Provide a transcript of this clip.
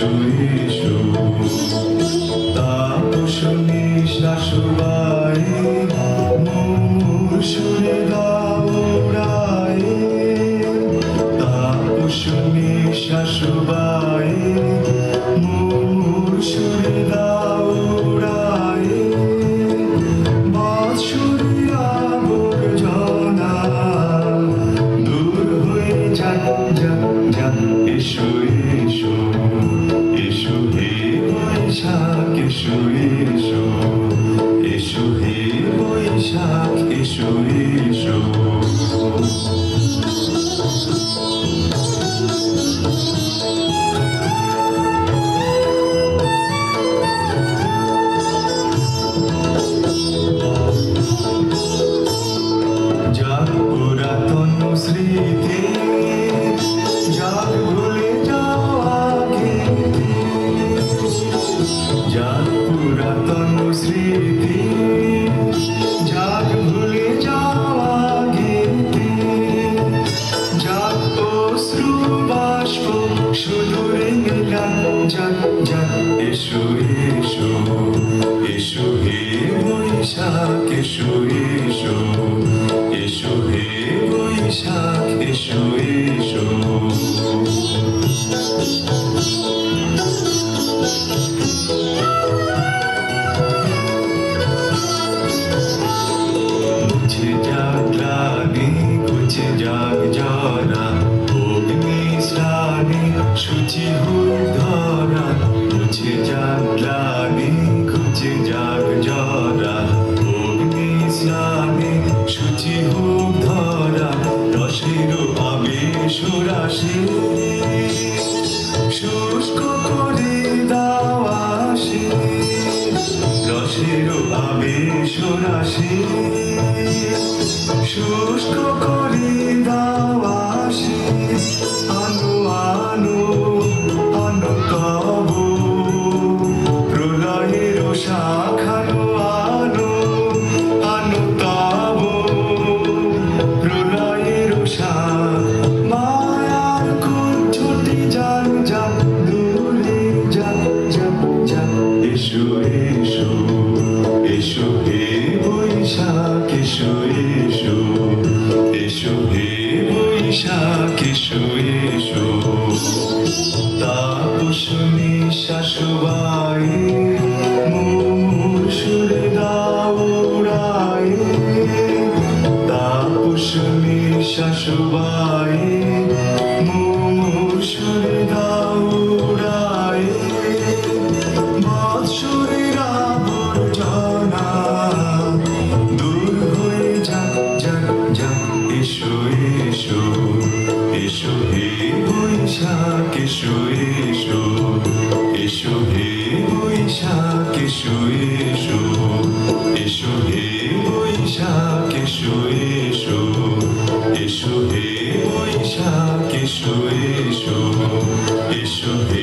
এসো এসো তাপস নিঃশ্বাসবায় মোর সুরে গাওড়ায় তাপস নিঃশ্বাসবায় মোর সুরে গাওড়ায় বাঁশুরি আবর্জনা দূর হয়ে যাক যাক যাক এসো এসো এসো হে বৈশাখ এসো এসো এসো হে বৈশাখ এসো এসো যাক পুরাতন স্মৃতি যাক ভুলে যাওয়া গীতি যাক পুরাতন স্মৃতি যাক ভুলে যাওয়া গীতি যাক অশ্রু বাষ্প সুদূরে নিলাম যাক যাক এসো এসো এসো হে বৈশাখ এসো এসো এসো হে বৈশাখ এসো এসো মুছে যাক গ্লানি ঘুচে যাক জরা অগ্নি স্নানে সূচি হোক ধরা মুছে যাক গ্লানি ঘুচে যাক জরা অগ্নি স্নানে সূচি হোক ধরা রসের আবেশ রাশি শুষ্ক করে দাওয়াসি রসের আবেশ রাশি শুষ্ক করে দাওয়াসি আনো আনো আনো তব প্রলয়ের শাখানো আনো আনো তব প্রলয়ের শাখ মায়ার কুঞ্জটি যাক যাক দূরে যাক যাক যাক এসো এসো এসো হে বৈশাখ এসো এসো এসো হে বৈশাখ এসো এসো তাপস নিঃশ্বাসবায় মোর সুরে দাওড়ায় তাপস নিঃশ্বাসবায় মোর সুরে দাওড়ায় বাঁশুরির আবর্জনা দূর হয়ে যাক যাক যাক এসো এসো এসো হে বৈশাখ এসো এসো এসো হে বৈশাখ এসো এসো এসো হে বৈশাখ এসো এসো এসো হে বৈশাখ এসো এসো এসো হে